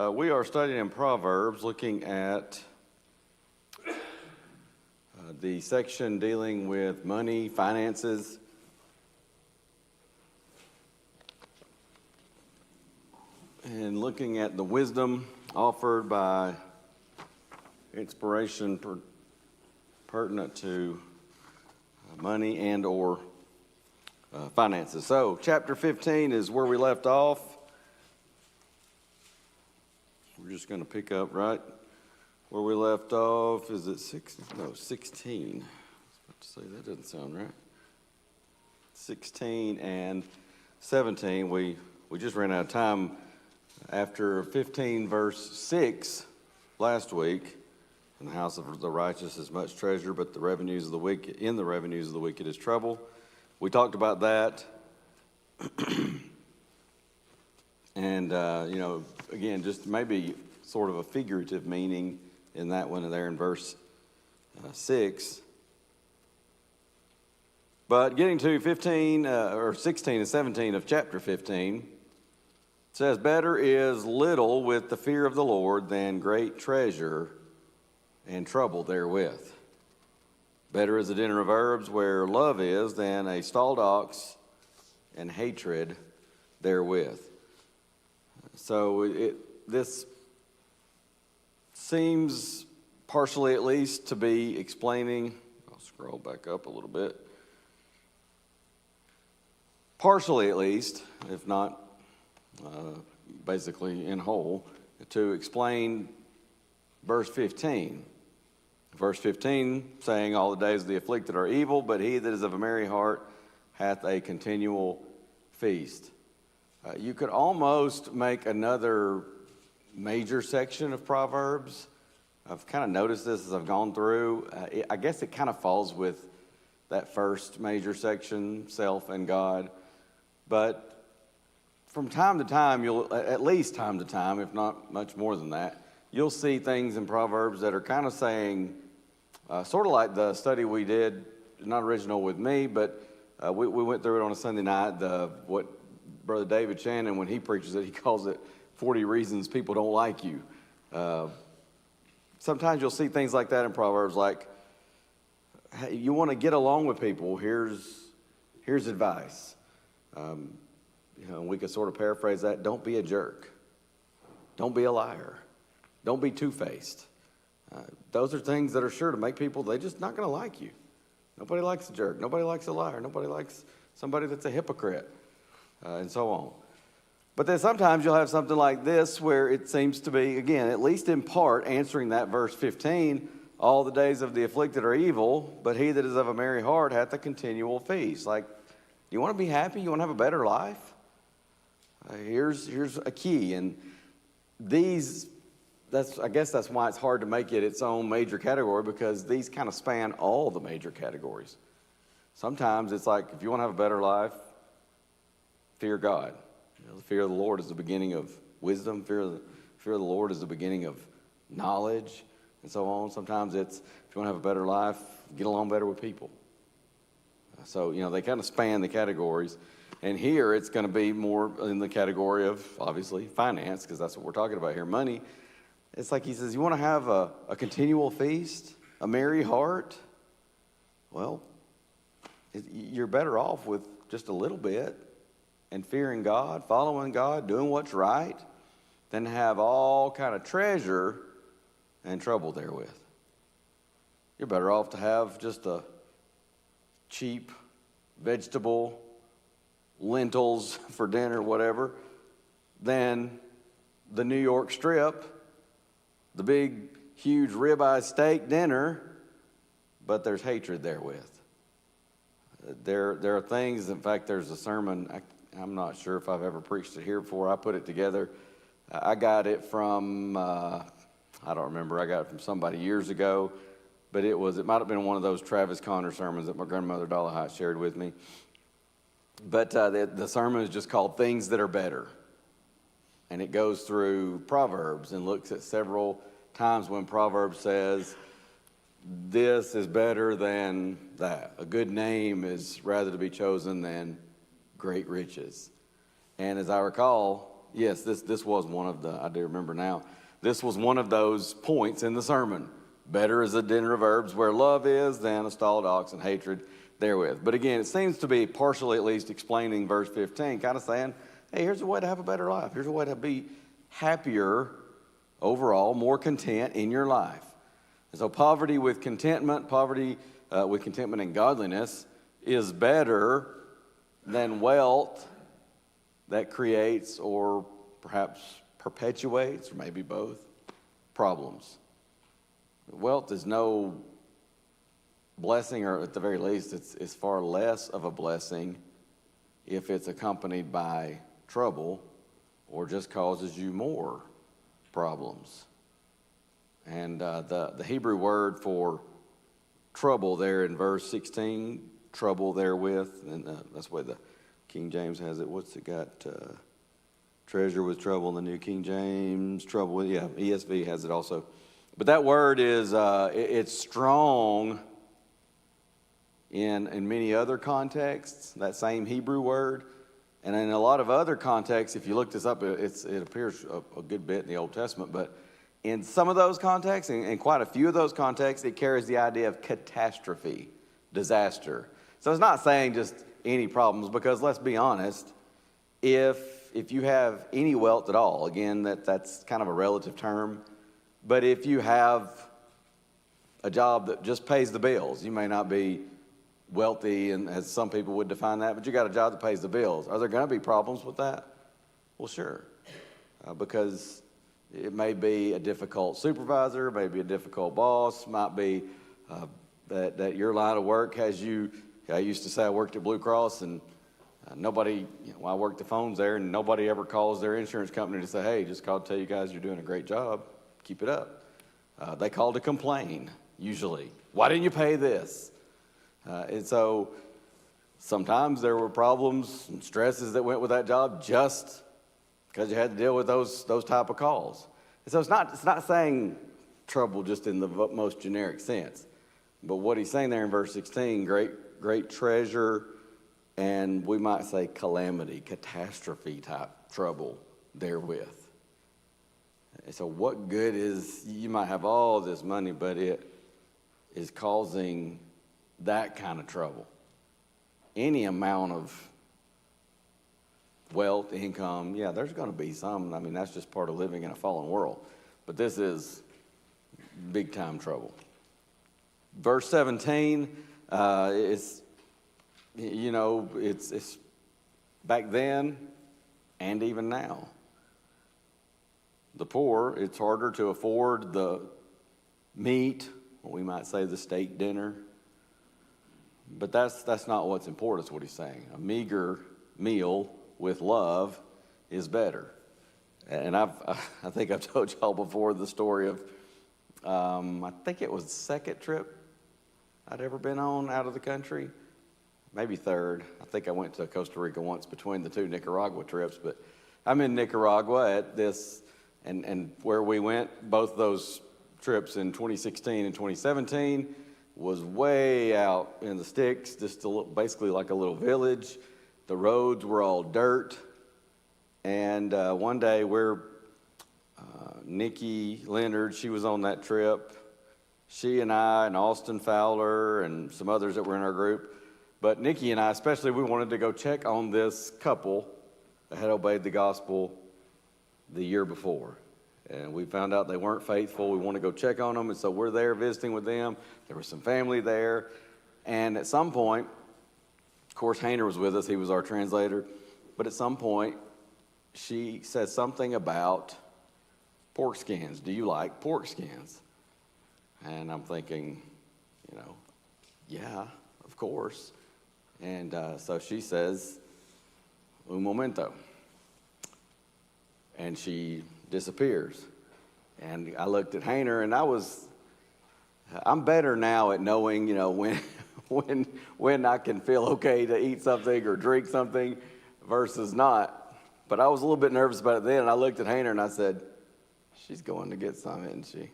We are studying in Proverbs, looking at the section dealing with money, finances. And looking at the wisdom offered by inspiration pertinent to money and or finances. So chapter 15 is where we left off. We're just going to pick up right where we left off. Is it 16? No, 16. I was about to say that doesn't sound right. 16 and 17. We just ran out of time after 15 verse 6 last week. In the house of the righteous is much treasure, but the revenues of the wicked is trouble. We talked about that. And, again, just maybe sort of a figurative meaning in that one there in verse 6. But getting to 15 or 16 and 17 of chapter 15, it says, better is little with the fear of the Lord than great treasure and trouble therewith. Better is a dinner of herbs where love is than a stalled ox and hatred therewith. So this seems partially at least to be explaining, I'll scroll back up a little bit, partially at least, if not basically in whole, to explain verse 15. Verse 15 saying, all the days of the afflicted are evil, but he that is of a merry heart hath a continual feast. You could almost make another major section of Proverbs. I've kind of noticed this as I've gone through. I guess it kind of falls with that first major section, self and God. But from time to time, at least time to time, if not much more than that, you'll see things in Proverbs that are kind of saying, sort of like the study we did, not original with me, but we went through it on a Sunday night, what Brother David Shannon, when he preaches it, he calls it 40 reasons people don't like you. Sometimes you'll see things like that in Proverbs, like, hey, you want to get along with people, here's advice. And we could sort of paraphrase that, don't be a jerk. Don't be a liar. Don't be two-faced. Those are things that are sure to make people, they're just not going to like you. Nobody likes a jerk. Nobody likes a liar. Nobody likes somebody that's a hypocrite, and so on. But then sometimes you'll have something like this where it seems to be, again, at least in part, answering that verse 15, all the days of the afflicted are evil, but he that is of a merry heart hath a continual feast. Like, you want to be happy? You want to have a better life? Here's a key. And I guess that's why it's hard to make it its own major category, because these kind of span all the major categories. Sometimes it's like, if you want to have a better life, fear God. The fear of the Lord is the beginning of wisdom. Fear of the Lord is the beginning of knowledge, and so on. Sometimes it's, if you want to have a better life, get along better with people. So, they kind of span the categories. And here it's going to be more in the category of, obviously, finance, because that's what we're talking about here, money. It's like he says, you want to have a continual feast, a merry heart? Well, you're better off with just a little bit and fearing God, following God, doing what's right, than to have all kind of treasure and trouble therewith. You're better off to have just a cheap vegetable, lentils for dinner, whatever, than the New York strip, the big, huge ribeye steak dinner, but there's hatred therewith. There are things, in fact, there's a sermon, I'm not sure if I've ever preached it here before. I put it together. I got it from, I don't remember, I got it from somebody years ago, but it might have been one of those Travis Conner sermons that my grandmother Dollahite shared with me. But the sermon is just called Things That Are Better. And it goes through Proverbs and looks at several times when Proverbs says, this is better than that. A good name is rather to be chosen than great riches. And as I recall, Yes, this was one of the, I do remember now, this was one of those points in the sermon. Better is a dinner of herbs where love is than a stalled ox and hatred therewith. But again, it seems to be partially at least explaining verse 15, kind of saying, hey, here's a way to have a better life. Here's a way to be happier overall, more content in your life. And so poverty with contentment and godliness is better than wealth that creates or perhaps perpetuates, or maybe both, problems. Wealth is no blessing, or at the very least, it's far less of a blessing if it's accompanied by trouble or just causes you more problems. And the Hebrew word for trouble there in verse 16, trouble therewith, and that's the way the King James has it. What's it got? Treasure with trouble in the New King James. Trouble with, yeah, ESV has it also. But that word is, it's strong in many other contexts, that same Hebrew word. And in a lot of other contexts, if you look this up, it appears a good bit in the Old Testament. But in some of those contexts, and quite a few of those contexts, it carries the idea of catastrophe, disaster. So it's not saying just any problems, because let's be honest, if you have any wealth at all, again, that's kind of a relative term, but if you have a job that just pays the bills, you may not be wealthy, and as some people would define that, but you got a job that pays the bills. Are there going to be problems with that? Well, sure, because it may be a difficult supervisor, maybe a difficult boss, might be that your line of work has you. I used to say I worked at Blue Cross, and nobody, I worked the phones there, and nobody ever calls their insurance company to say, hey, just called to tell you guys you're doing a great job. Keep it up. They call to complain, usually. Why didn't you pay this? And so sometimes there were problems and stresses that went with that job just because you had to deal with those type of calls. And so it's not saying trouble just in the most generic sense. But what he's saying there in verse 16, great treasure, and we might say calamity, catastrophe type trouble therewith. And so what good is, you might have all this money, but it is causing that kind of trouble. Any amount of wealth, income, yeah, there's going to be some. I mean, that's just part of living in a fallen world. But this is big time trouble. Verse 17, it's back then and even now. The poor, it's harder to afford the meat, or we might say the steak dinner. But that's not what's important, is what he's saying. A meager meal with love is better. And I think I've told y'all before the story of, I think it was the second trip I'd ever been on out of the country. Maybe third. I think I went to Costa Rica once between the two Nicaragua trips. But I'm in Nicaragua at this, and where we went, both those trips in 2016 and 2017, was way out in the sticks, just basically like a little village. The roads were all dirt. And one day Nikki Leonard, she was on that trip. She and I and Austin Fowler and some others that were in our group. But Nikki and I especially, we wanted to go check on this couple that had obeyed the gospel the year before. And we found out they weren't faithful. We want to go check on them. And so we're there visiting with them. There was some family there. And at some point, of course, Hayner was with us. He was our translator. But at some point, she said something about pork skins. Do you like pork skins? And I'm thinking, yeah, of course. And so she says, un momento. And she disappears. And I looked at Hayner, and I'm better now at knowing, when I can feel okay to eat something or drink something versus not. But I was a little bit nervous about it then, and I looked at Hayner and I said, she's going to get some, isn't she?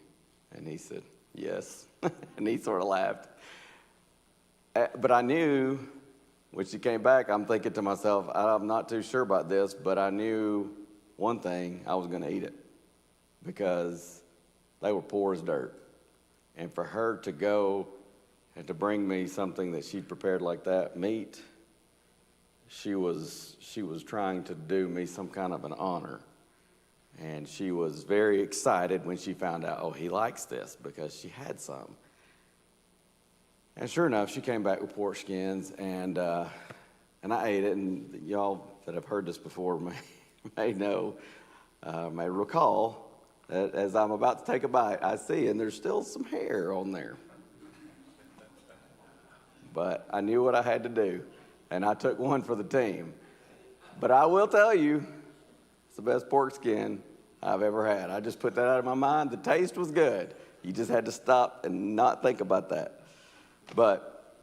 And he said, yes. And he sort of laughed. But I knew, when she came back, I'm thinking to myself, I'm not too sure about this, but I knew one thing, I was going to eat it because they were poor as dirt. And for her to go and to bring me something that she'd prepared like that, meat, she was trying to do me some kind of an honor. And she was very excited when she found out, oh, he likes this, because she had some. And sure enough, she came back with pork skins, and I ate it. And y'all that have heard this before may know, may recall that as I'm about to take a bite, I see, and there's still some hair on there. But I knew what I had to do, and I took one for the team. But I will tell you, it's the best pork skin I've ever had. I just put that out of my mind. The taste was good. You just had to stop and not think about that. But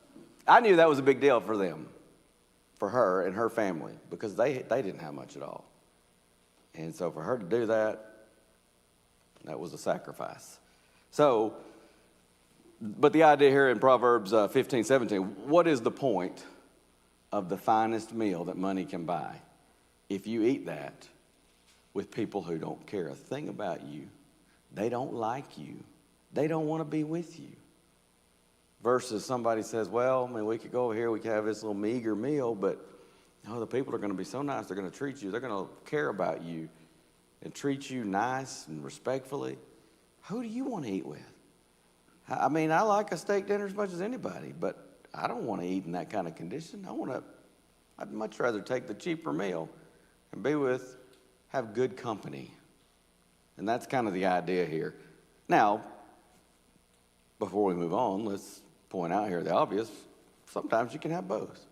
I knew that was a big deal for them, for her and her family, because they didn't have much at all. And so for her to do that, that was a sacrifice. So, but the idea here in Proverbs 15:17, what is the point of the finest meal that money can buy if you eat that with people who don't care a thing about you? They don't like you. They don't want to be with you. Versus somebody says, well, I mean, we could go over here, we could have this little meager meal, but no, the people are going to be so nice, they're going to treat you, they're going to care about you and treat you nice and respectfully. Who do you want to eat with? I mean, I like a steak dinner as much as anybody, but I don't want to eat in that kind of condition. I'd much rather take the cheaper meal and have good company. And that's kind of the idea here. Now, before we move on, let's point out here the obvious. Sometimes you can have both.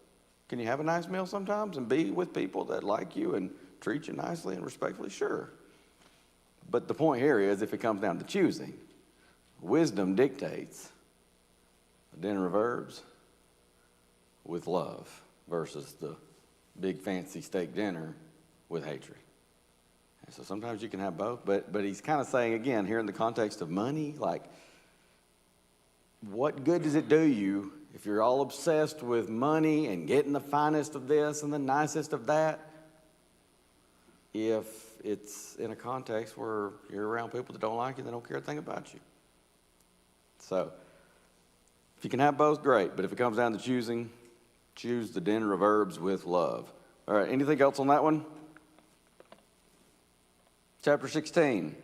Can you have a nice meal sometimes and be with people that like you and treat you nicely and respectfully? Sure. But the point here is, if it comes down to choosing, wisdom dictates a dinner of herbs with love versus the big fancy steak dinner with hatred. And so sometimes you can have both, but he's kind of saying, again, here in the context of money, like, what good does it do you if you're all obsessed with money and getting the finest of this and the nicest of that, if it's in a context where you're around people that don't like you, that don't care a thing about you? So, if you can have both, great. But if it comes down to choosing, choose the dinner of herbs with love. All right, anything else on that one? Chapter 16.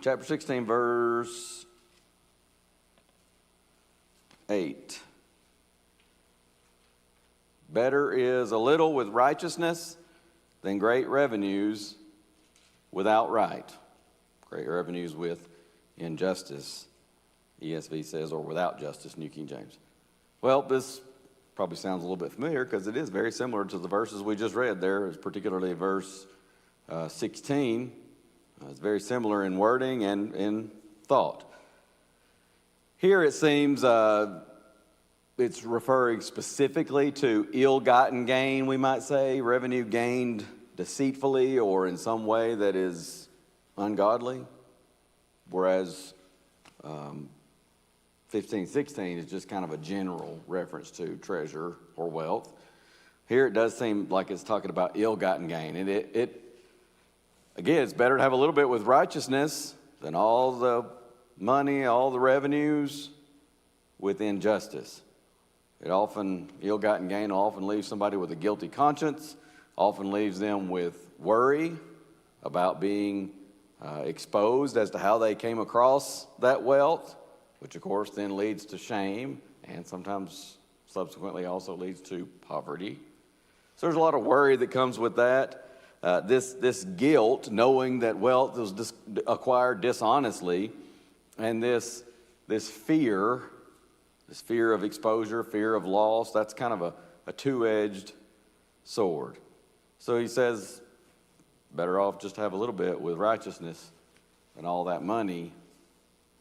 Chapter 16, verse 8. Better is a little with righteousness than great revenues without right. Great revenues with injustice, ESV says, or without justice, New King James. Well, this probably sounds a little bit familiar because it is very similar to the verses we just read there, particularly verse 16. It's very similar in wording and in thought. Here it seems it's referring specifically to ill-gotten gain, we might say, revenue gained deceitfully or in some way that is ungodly, whereas 15:16 is just kind of a general reference to treasure or wealth. Here it does seem like it's talking about ill-gotten gain, and it again, it's better to have a little bit with righteousness than all the money, all the revenues with injustice. Ill-gotten gain often leaves somebody with a guilty conscience, often leaves them with worry about being exposed as to how they came across that wealth, which of course then leads to shame and sometimes subsequently also leads to poverty. So there's a lot of worry that comes with that. This guilt, knowing that wealth was acquired dishonestly, and this fear of exposure, fear of loss, that's kind of a two-edged sword. So he says, better off just have a little bit with righteousness than all that money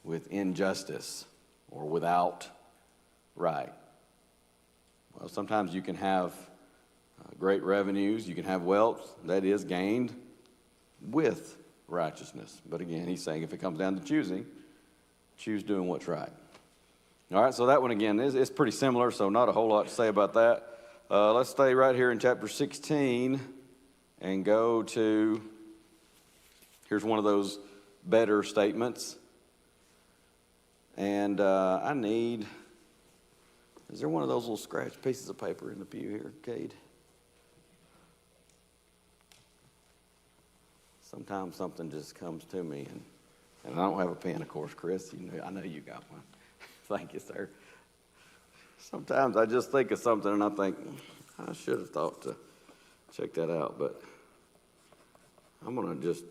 with injustice or without right. Well, sometimes you can have great revenues, you can have wealth that is gained with righteousness. But again, he's saying if it comes down to choosing, choose doing what's right. All right, so that one again is pretty similar, so not a whole lot to say about that. Let's stay right here in chapter 16 and go to, here's one of those better statements. And I need, is there one of those little scratch pieces of paper in the pew here, Cade? Sometimes something just comes to me, and I don't have a pen, of course, Chris. I know you got one. Thank you, sir. Sometimes I just think of something, and I think, I should have thought to check that out, but I'm going to just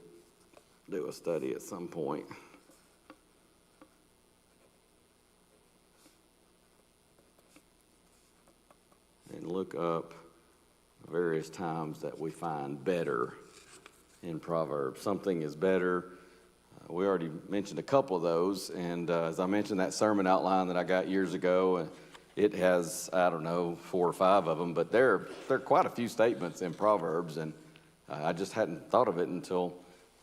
do a study at some point. And look up various times that we find better in Proverbs. Something is better. We already mentioned a couple of those, and as I mentioned, that sermon outline that I got years ago, it has, 4 or 5 of them, but there are quite a few statements in Proverbs, and I just hadn't thought of it until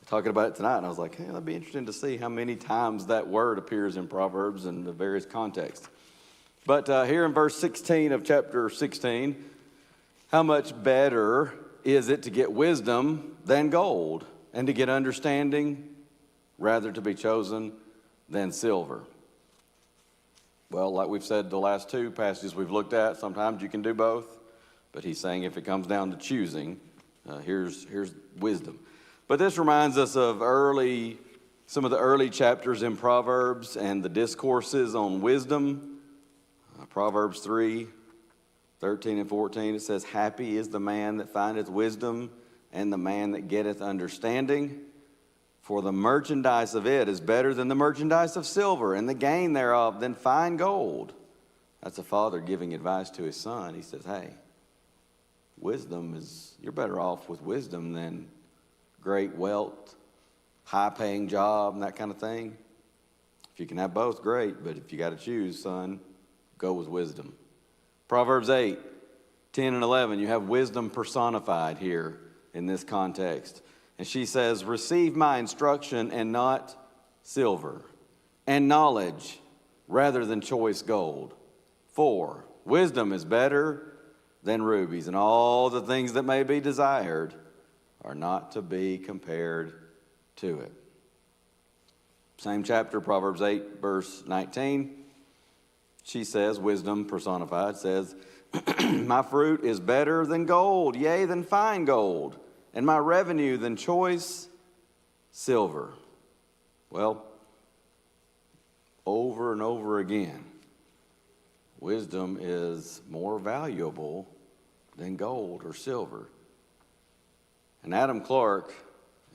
talking about it tonight, and I was like, hey, that'd be interesting to see how many times that word appears in Proverbs in the various contexts. But here in verse 16 of chapter 16, how much better is it to get wisdom than gold, and to get understanding rather to be chosen than silver? Well, like we've said the last 2 passages we've looked at, sometimes you can do both, but he's saying if it comes down to choosing, here's wisdom. But this reminds us of some of the early chapters in Proverbs and the discourses on wisdom. Proverbs 3, 13 and 14, it says, happy is the man that findeth wisdom, and the man that getteth understanding. For the merchandise of it is better than the merchandise of silver, and the gain thereof than fine gold. That's a father giving advice to his son. He says, hey, you're better off with wisdom than great wealth, high-paying job, and that kind of thing. If you can have both, great, but if you got to choose, son, go with wisdom. Proverbs 8, 10 and 11, you have wisdom personified here in this context. And she says, receive my instruction and not silver, and knowledge rather than choice gold. For wisdom is better than rubies, and all the things that may be desired are not to be compared to it. Same chapter, Proverbs 8, verse 19. She says, wisdom personified, says, my fruit is better than gold, yea, than fine gold, and my revenue than choice silver. Well, over and over again, wisdom is more valuable than gold or silver. And Adam Clarke,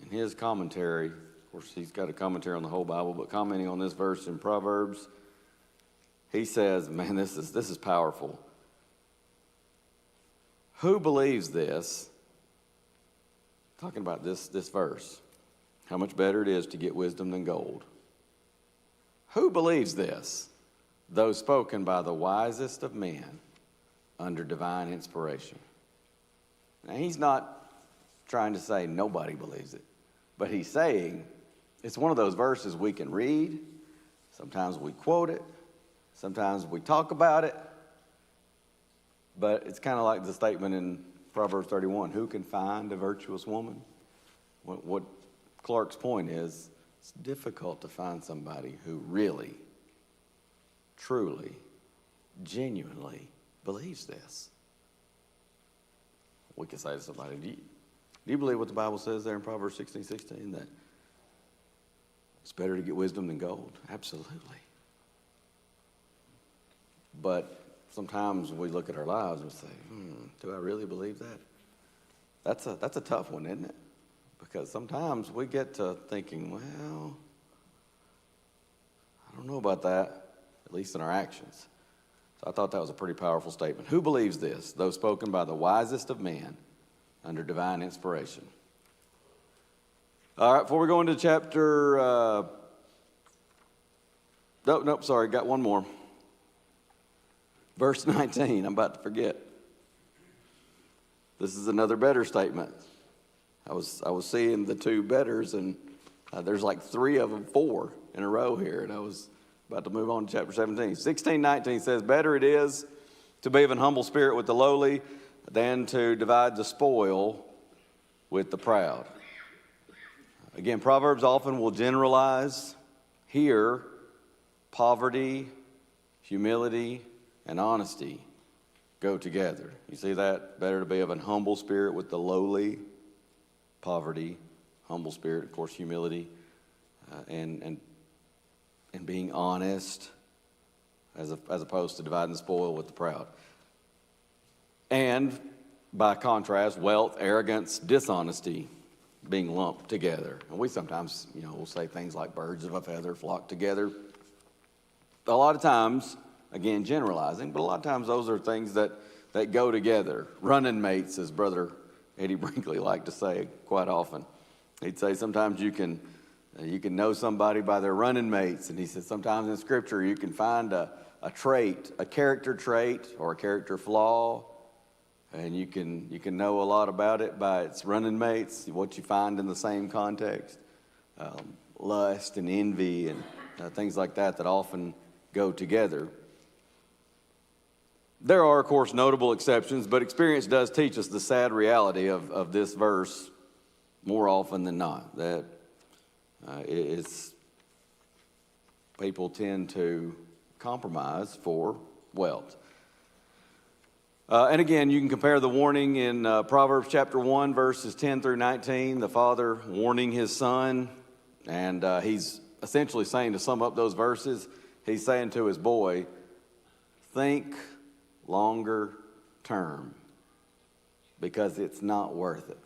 in his commentary, of course he's got a commentary on the whole Bible, but commenting on this verse in Proverbs, he says, man, this is powerful. Who believes this? Talking about this verse. How much better it is to get wisdom than gold. Who believes this? Though spoken by the wisest of men under divine inspiration. Now, he's not trying to say nobody believes it, but he's saying it's one of those verses we can read. Sometimes we quote it. Sometimes we talk about it, but it's kind of like the statement in Proverbs 31, who can find a virtuous woman? What Clark's point is, it's difficult to find somebody who really, truly, genuinely believes this. We can say to somebody, do you believe what the Bible says there in Proverbs 16:16, that it's better to get wisdom than gold? Absolutely. But sometimes we look at our lives and say, do I really believe that? That's a tough one, isn't it? Because sometimes we get to thinking, well, I don't know about that, at least in our actions. So I thought that was a pretty powerful statement. Who believes this, though spoken by the wisest of men under divine inspiration? All right, before we go into chapter, got one more. Verse 19, I'm about to forget. This is another better statement. I was seeing the 2 betters, and there's like 3 of them, 4 in a row here, and I was about to move on to chapter 17. 16:19 says, better it is to be of an humble spirit with the lowly than to divide the spoil with the proud. Again, Proverbs often will generalize. Here, poverty, humility, and honesty go together. You see that? Better to be of an humble spirit with the lowly. Poverty, humble spirit, of course, humility, and being honest, as opposed to dividing the spoil with the proud. And by contrast, wealth, arrogance, dishonesty being lumped together. And we sometimes, we'll say things like birds of a feather flock together. A lot of times, again, generalizing, but a lot of times those are things that go together. Running mates, as Brother Eddie Brinkley liked to say quite often. He'd say sometimes you can know somebody by their running mates. And he said sometimes in Scripture you can find a trait, a character trait or a character flaw, and you can know a lot about it by its running mates, what you find in the same context. Lust and envy and things like that often go together. There are, of course, notable exceptions, but experience does teach us the sad reality of this verse more often than not, that people tend to compromise for wealth. And again, you can compare the warning in Proverbs chapter 1, verses 10 through 19, the father warning his son, and he's essentially saying, to sum up those verses, he's saying to his boy, think longer term, because it's not worth it.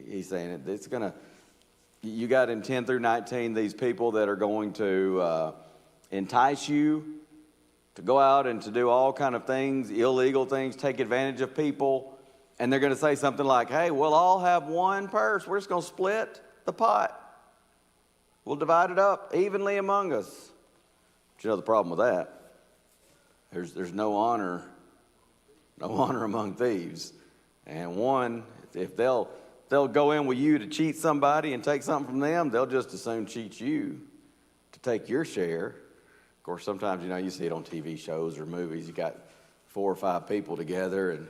He's saying it's going to, you got in 10 through 19 these people that are going to entice you to go out and to do all kind of things, illegal things, take advantage of people. And they're going to say something like, hey, we'll all have one purse. We're just going to split the pot. We'll divide it up evenly among us. But you know the problem with that? There's no honor among thieves. And one, if they'll go in with you to cheat somebody and take something from them, they'll just as soon cheat you to take your share. Of course, sometimes, you see it on TV shows or movies. You got 4 or 5 people together, and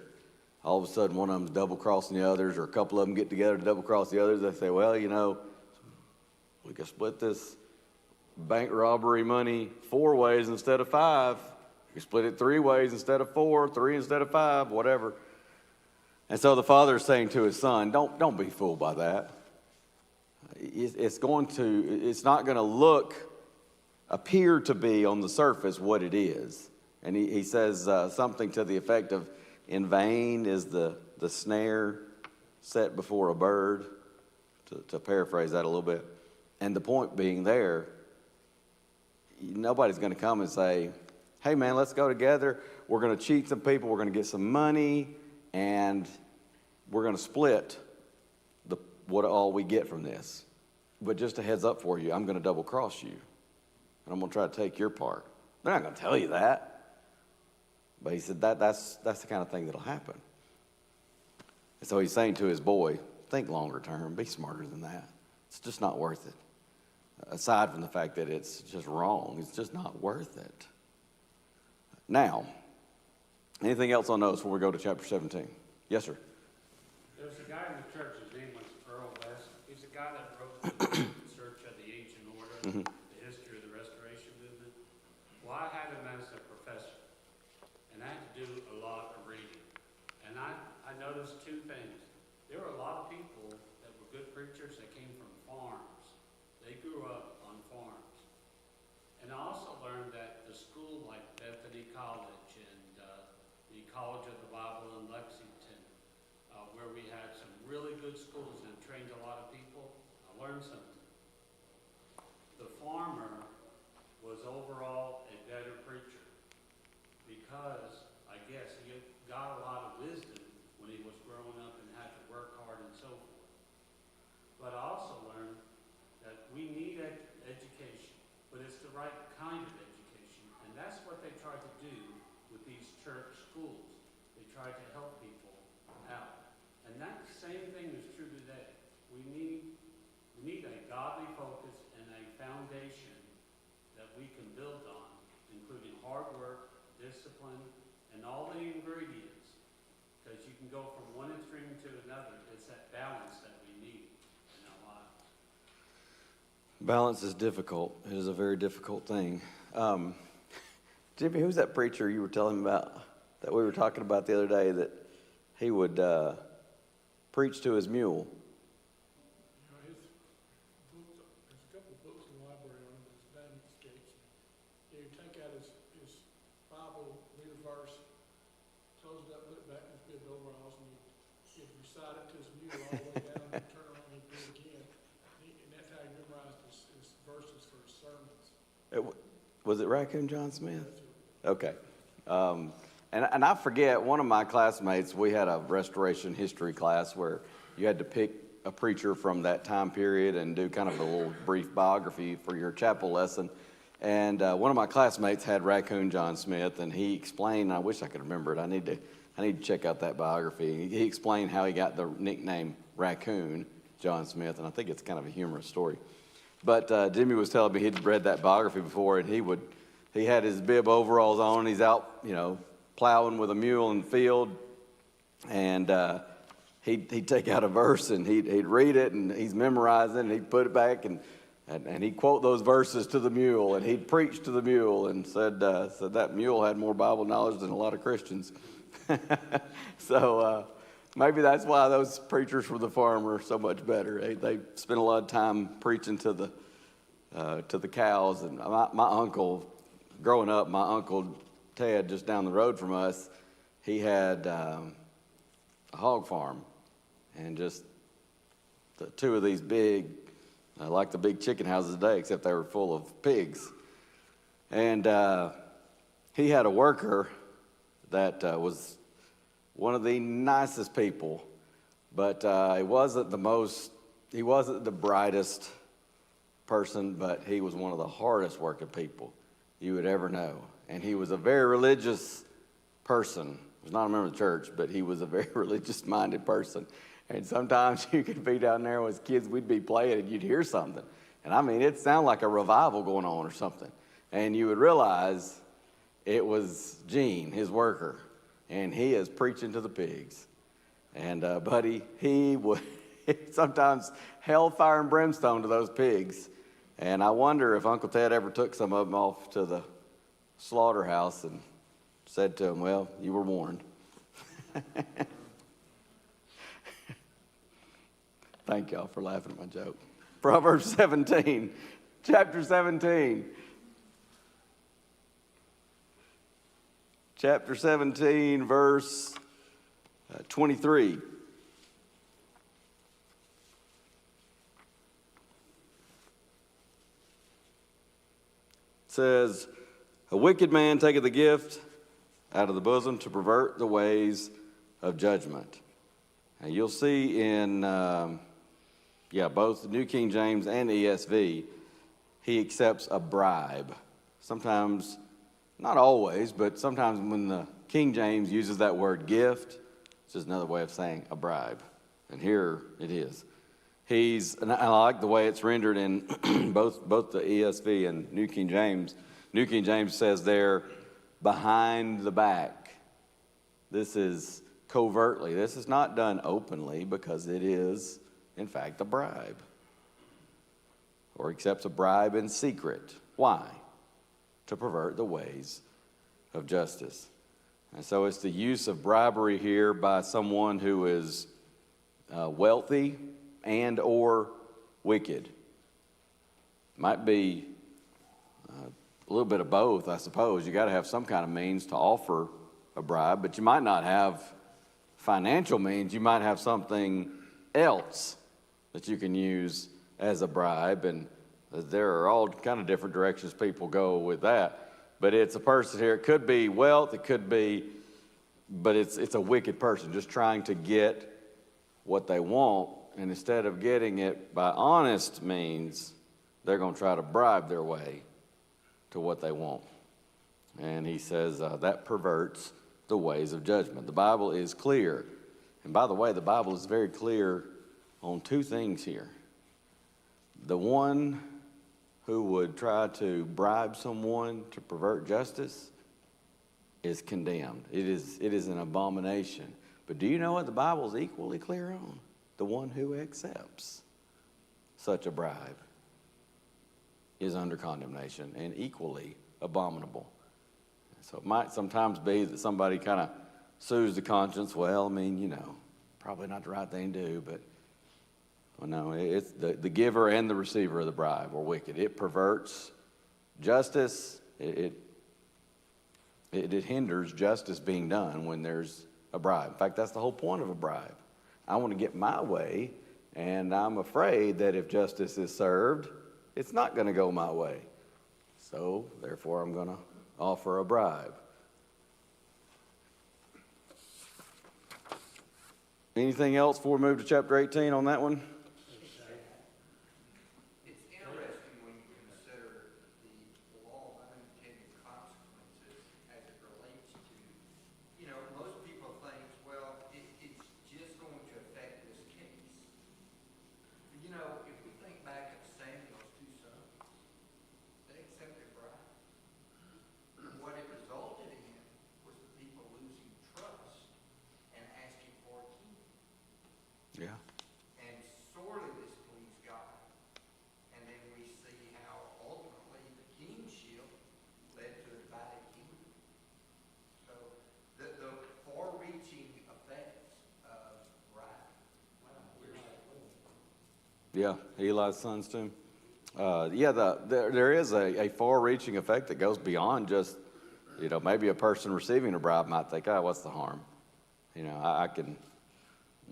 all of a sudden one of them's double-crossing the others, or a couple of them get together to double-cross the others. They say, well, we can split this bank robbery money 4 ways instead of 5. You split it 3 ways instead of 4, 3 instead of 5, whatever. And so the father is saying to his son, don't be fooled by that. It's not going to appear to be on the surface what it is. And he says something to the effect of, in vain is the snare set before a bird, to paraphrase that a little bit. And the point being there, nobody's going to come and say, hey man, let's go together. We're going to cheat some people. We're going to get some money, and we're going to split what all we get from this. But just a heads up for you, I'm going to double cross you. And I'm going to try to take your part. They're not going to tell you that. But he said that's the kind of thing that'll happen. And so he's saying to his boy, think longer term, be smarter than that. It's just not worth it. Aside from the fact that it's just wrong, it's just not worth it. Now, anything else on those before we go to chapter 17? Yes, sir. There's a guy in the church, his name was Earl West. He's a guy that wrote the Search of the Ancient Order. Mm-hmm. Well, I had him as a professor, and I had to do a lot of reading. And I noticed 2 things. There were a lot of people that were good preachers that came from farms. They grew up on farms. And I also learned that the school like Bethany College and the College of the Bible in Lexington, where we had some really good schools and trained a lot of people, I learned something. The farmer was overall a better preacher because I guess he got a lot of wisdom when he was growing up and had to work hard and so forth. But I also learned that we need education, but it's the right kind of education, and that's what they try to do with these church schools. They try to help people out, and that same thing is true today. We need a godly focus and a foundation that we can build on, including hard work, discipline, and all the ingredients, because you can go from one extreme to another. It's that balance that we need in our lives. Balance is difficult. It is a very difficult thing. Jimmy, who's that preacher you were telling me about that we were talking about the other day that he would preach to his mule? His books, there's a couple of books in the library on him, but his name escapes me. He'd take out his Bible, read a verse, close it up, put it back in his bib overalls, and he'd recite it to his mule all the way down, and turn around and he'd do it again. And that's how he memorized his verses for his sermons. Was it Raccoon John Smith? Okay. And I forget, one of my classmates, we had a restoration history class where you had to pick a preacher from that time period and do kind of a little brief biography for your chapel lesson. And one of my classmates had Raccoon John Smith, and he explained, I wish I could remember it, I need to check out that biography. He explained how he got the nickname Raccoon John Smith, and I think it's kind of a humorous story. But Jimmy was telling me he'd read that biography before, and he had his bib overalls on, and he's out, plowing with a mule in the field, and he'd take out a verse and he'd read it, and he's memorizing, and he'd put it back, and he'd quote those verses to the mule, and he'd preach to the mule, and said that mule had more Bible knowledge than a lot of Christians. So maybe that's why those preachers from the farm are so much better. They spend a lot of time preaching to the cows. And my uncle, growing up, my uncle Ted, just down the road from us, he had a hog farm, and just the two of these big, like the big chicken houses today, except they were full of pigs. And he had a worker that was one of the nicest people, but he wasn't the brightest person, but he was one of the hardest working people you would ever know. And he was a very religious person. He was not a member of the church, but he was a very religious-minded person. And sometimes you could be down there with kids, we'd be playing, and you'd hear something. And I mean, it sounded like a revival going on or something. And you would realize it was Gene, his worker, and he is preaching to the pigs. And buddy, he would sometimes hellfire and brimstone to those pigs. And I wonder if Uncle Ted ever took some of them off to the slaughterhouse and said to him, well, you were warned. Thank y'all for laughing at my joke. Proverbs 17, chapter 17. Chapter 17, verse 23. It says, a wicked man taketh a gift out of the bosom to pervert the ways of judgment. And you'll see in, both the New King James and ESV, he accepts a bribe. Sometimes, not always, but sometimes when the King James uses that word gift, it's just another way of saying a bribe. And here it is. And I like the way it's rendered in both the ESV and New King James. New King James says there, behind the back. This is covertly. This is not done openly because it is, in fact, a bribe. Or accepts a bribe in secret. Why? To pervert the ways of justice. And so it's the use of bribery here by someone who is wealthy and or wicked. Might be a little bit of both, I suppose. You got to have some kind of means to offer a bribe, but you might not have financial means. You might have something else that you can use as a bribe, and there are all kind of different directions people go with that. But it's a person here. It could be wealth. It could be, but it's a wicked person just trying to get what they want, and instead of getting it by honest means, they're going to try to bribe their way to what they want. And he says that perverts the ways of judgment. The Bible is clear. And by the way, the Bible is very clear on two things here. The one who would try to bribe someone to pervert justice is condemned. It is an abomination. But do you know what the Bible is equally clear on? The one who accepts such a bribe is under condemnation and equally abominable. So it might sometimes be that somebody kind of soothes the conscience. Well, I mean, probably not the right thing to do, but well, no, it's the giver and the receiver of the bribe are wicked. It perverts justice. It hinders justice being done when there's a bribe. In fact, that's the whole point of a bribe. I want to get my way, and I'm afraid that if justice is served, it's not going to go my way. So, therefore, I'm going to offer a bribe. Anything else before we move to chapter 18 on that one? It's interesting when you consider the law of unintended consequences as it relates to, most people think, well, it's just going to affect this case. If we think back at Samuel's two sons, they accepted bribe. What it resulted in was the people losing trust and asking for a king. Yeah. And sorely displeased God. And then we see how ultimately the kingship led to a divided kingdom. So the far-reaching effects of bribe. Yeah, Eli's sons too. There is a far-reaching effect that goes beyond just, maybe a person receiving a bribe might think, what's the harm? We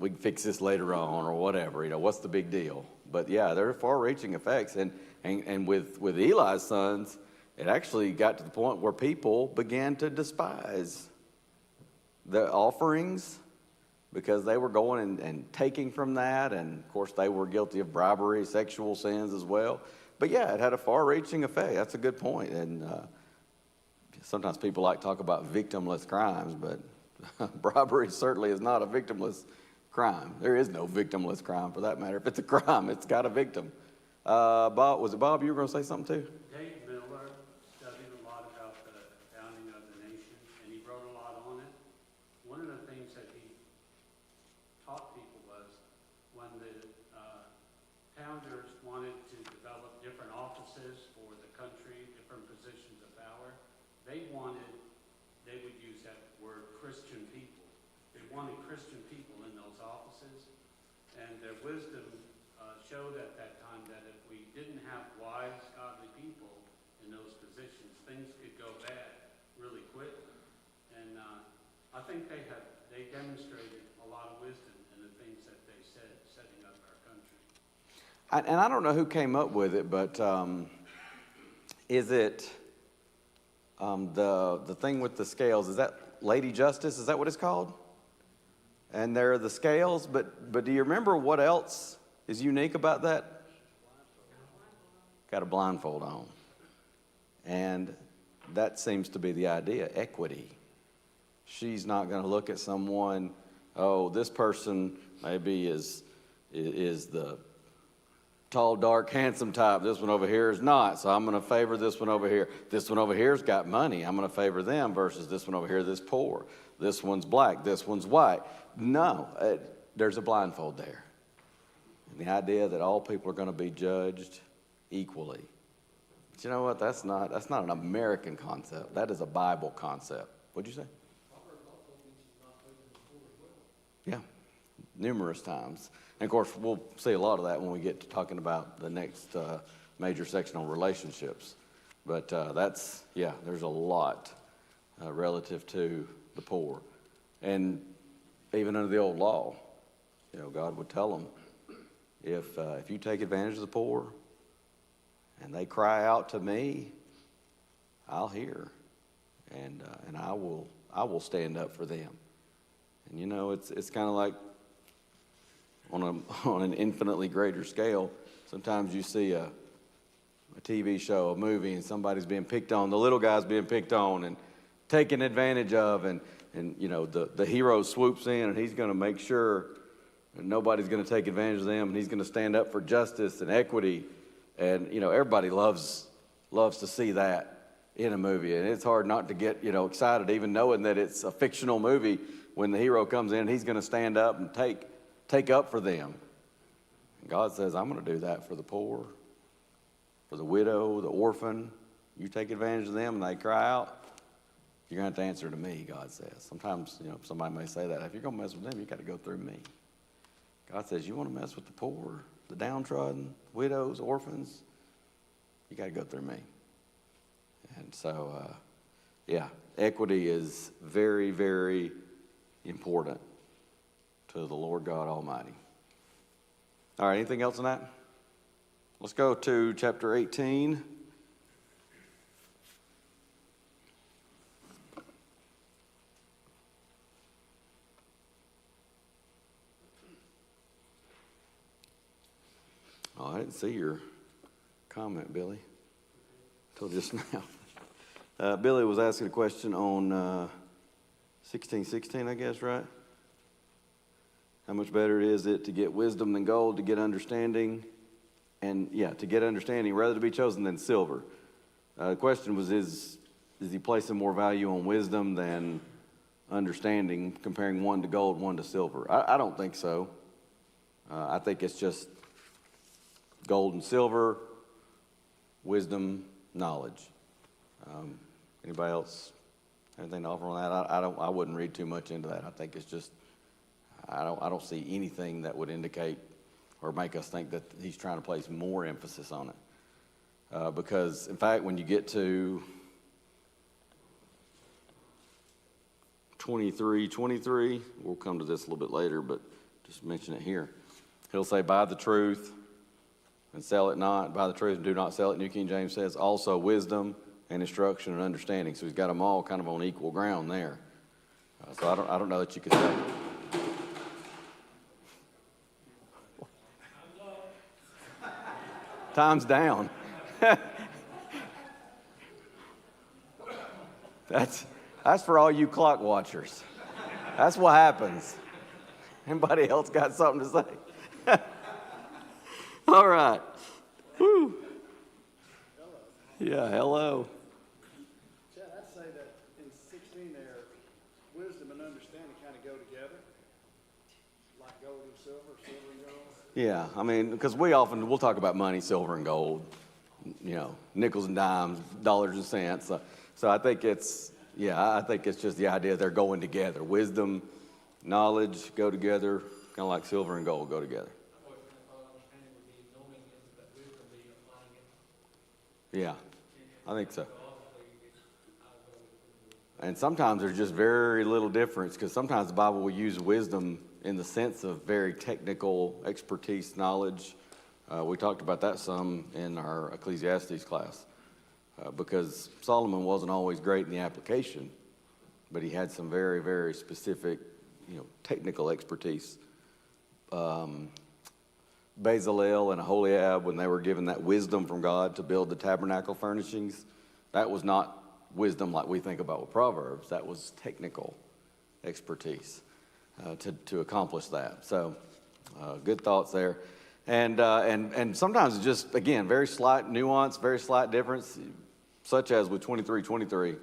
can fix this later on or whatever, what's the big deal? But yeah, there are far-reaching effects. And with Eli's sons, it actually got to the point where people began to despise the offerings because they were going and taking from that. And of course, they were guilty of bribery, sexual sins as well. But yeah, it had a far-reaching effect. That's a good point. And sometimes people like to talk about victimless crimes, but bribery certainly is not a victimless crime. There is no victimless crime for that matter. If it's a crime, it's got a victim. Bob, was it Bob? You were going to say something too? Dave Miller studied a lot about the founding of the nation, and he wrote a lot on it. One of the things that he taught people was when the founders wanted to develop different offices for the country, different positions of power, they would use that word Christian people. They wanted Christian people in those offices, and their wisdom showed at that time that if we didn't have wise, godly people in those positions, things could go bad really quickly. And I think they demonstrated a lot of wisdom in the things that they said setting up our country. And I don't know who came up with it, but is it the thing with the scales? Is that Lady Justice? Is that what it's called? And there are the scales, but do you remember what else is unique about that? Got a blindfold on. And that seems to be the idea, equity. She's not going to look at someone, this person maybe is the tall, dark, handsome type. This one over here is not, so I'm going to favor this one over here. This one over here's got money. I'm going to favor them versus this one over here that's poor. This one's black. This one's white. No, there's a blindfold there. And the idea that all people are going to be judged equally. But you know what? That's not an American concept. That is a Bible concept. What'd you say? Yeah, numerous times. And of course, we'll see a lot of that when we get to talking about the next major section on relationships. But there's a lot relative to the poor. And even under the old law, God would tell them, if you take advantage of the poor and they cry out to me, I'll hear, and I will stand up for them. And it's kind of like on an infinitely greater scale. Sometimes you see a TV show, a movie, and somebody's being picked on. The little guy's being picked on and taken advantage of, and the hero swoops in, and he's going to make sure that nobody's going to take advantage of them, and he's going to stand up for justice and equity. And everybody loves to see that in a movie, and it's hard not to get excited, even knowing that it's a fictional movie. when the hero comes in, he's going to stand up and take up for them. And God says, I'm going to do that for the poor, for the widow, the orphan. You take advantage of them and they cry out, you're going to have to answer to me, God says. Sometimes, somebody may say that. If you're going to mess with them, you got to go through me. God says, you want to mess with the poor, the downtrodden, widows, orphans, you got to go through me. And so, equity is very, very important to the Lord God Almighty. All right, anything else on that? Let's go to chapter 18. Oh, I didn't see your comment, Billy, until just now. Billy was asking a question on 16:16, I guess, right? How much better is it to get wisdom than gold, to get understanding, to get understanding rather to be chosen than silver? The question was, is he placing more value on wisdom than understanding, comparing one to gold, one to silver? I don't think so. I think it's just gold and silver, wisdom, knowledge. Anybody else have anything to offer on that? I wouldn't read too much into that. I think it's just, I don't see anything that would indicate or make us think that he's trying to place more emphasis on it. Because, in fact, when you get to 23:23, we'll come to this a little bit later, but just mention it here. He'll say, buy the truth and sell it not. Buy the truth and do not sell it. New King James says, also wisdom and instruction and understanding. So he's got them all kind of on equal ground there. So I don't know that you could say. Time's down. That's for all you clock watchers. That's what happens. Anybody else got something to say? All right. Woo. Yeah, hello. Chad, I'd say that in 16 there, wisdom and understanding kind of go together, like gold and silver, silver and gold. Yeah, I mean, because we'll talk about money, silver and gold, nickels and dimes, dollars and cents. So I think it's just the idea they're going together. Wisdom, knowledge go together, kind of like silver and gold go together. Yeah, I think so. And sometimes there's just very little difference, because sometimes the Bible will use wisdom in the sense of very technical expertise, knowledge. We talked about that some in our Ecclesiastes class, because Solomon wasn't always great in the application, but he had some very, very specific, technical expertise. Bezalel and Aholiab, when they were given that wisdom from God to build the tabernacle furnishings, that was not wisdom like we think about with Proverbs. That was technical expertise to accomplish that. So, good thoughts there. And sometimes it's just, again, very slight nuance, very slight difference, such as with 23:23,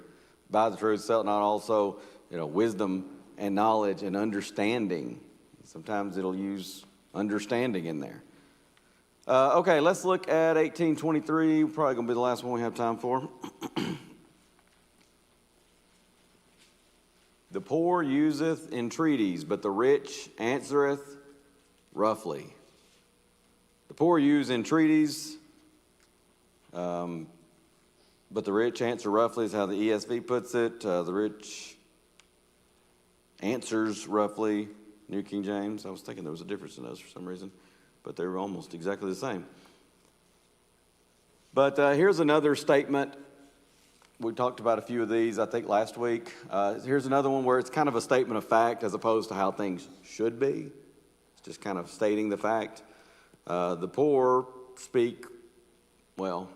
buy the truth, sell it not, also, wisdom and knowledge and understanding. Sometimes it'll use understanding in there. Okay, let's look at 18:23. Probably going to be the last one we have time for. The poor useth entreaties, but the rich answereth roughly. The poor use entreaties, but the rich answer roughly is how the ESV puts it. The rich answers roughly, New King James. I was thinking there was a difference in those for some reason, but they were almost exactly the same. But here's another statement. We talked about a few of these, I think, last week. Here's another one where it's kind of a statement of fact as opposed to how things should be. It's just kind of stating the fact. The poor speak, well,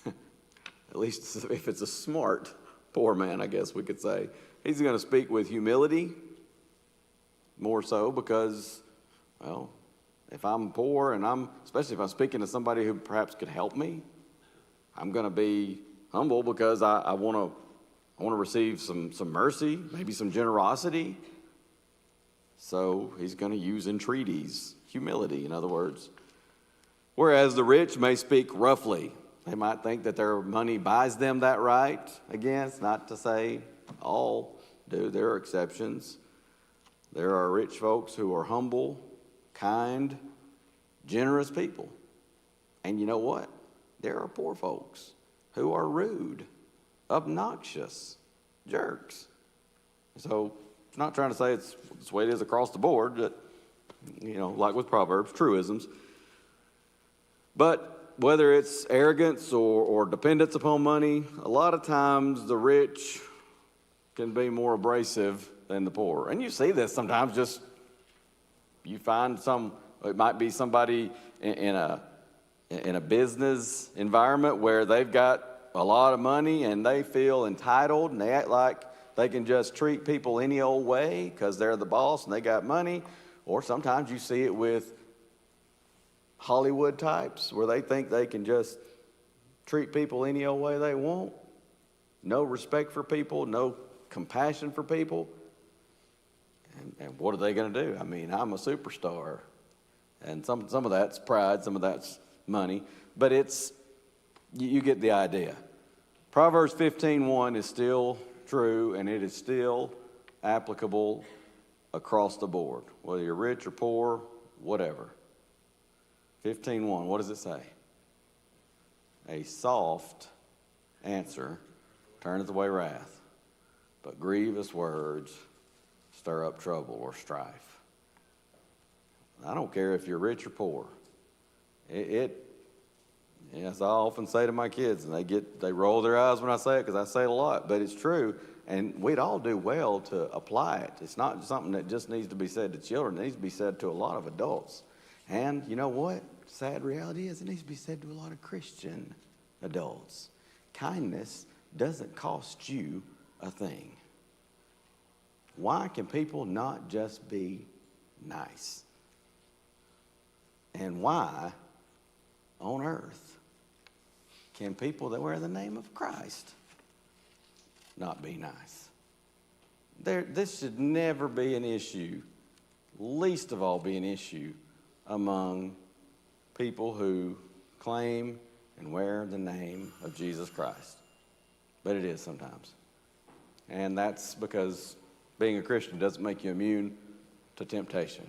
at least if it's a smart poor man, I guess we could say, he's going to speak with humility, more so because, well, if I'm poor and especially if I'm speaking to somebody who perhaps could help me, I'm going to be humble because I want to receive some mercy, maybe some generosity So he's going to use entreaties, humility, in other words. Whereas the rich may speak roughly. They might think that their money buys them that right. Again, it's not to say all do. There are exceptions. There are rich folks who are humble, kind, generous people. And you know what? There are poor folks who are rude, obnoxious, jerks. So it's not trying to say it's the way it is across the board, that, like with Proverbs, truisms. But whether it's arrogance or dependence upon money, a lot of times the rich can be more abrasive than the poor. And you see this sometimes, just you find it might be somebody in a business environment where they've got a lot of money and they feel entitled and they act like they can just treat people any old way because they're the boss and they got money. Or sometimes you see it with Hollywood types where they think they can just treat people any old way they want. No respect for people, no compassion for people. And what are they going to do? I mean, I'm a superstar. And some of that's pride, some of that's money. But you get the idea. Proverbs 15:1 is still true, and it is still applicable across the board, whether you're rich or poor, whatever. 15:1, what does it say? A soft answer turneth away wrath, but grievous words stir up trouble or strife. I don't care if you're rich or poor. As I often say to my kids, and they roll their eyes when I say it because I say it a lot, but it's true, and we'd all do well to apply it. It's not something that just needs to be said to children. It needs to be said to a lot of adults. And you know what? Sad reality is it needs to be said to a lot of Christian adults. Kindness doesn't cost you a thing. Why can people not just be nice? And why on earth can people that wear the name of Christ not be nice? This should never be an issue, least of all be an issue among people who claim and wear the name of Jesus Christ. But it is sometimes. And that's because being a Christian doesn't make you immune to temptation.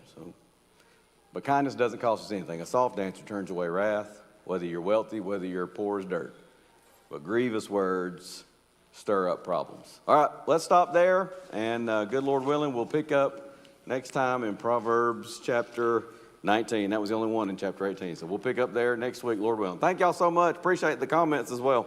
But kindness doesn't cost us anything. A soft answer turns away wrath, whether you're wealthy, whether you're poor as dirt. But grievous words stir up problems. All right, let's stop there. And good Lord willing, we'll pick up next time in Proverbs chapter 19. That was the only one in chapter 18. So we'll pick up there next week, Lord willing. Thank y'all so much. Appreciate the comments as well.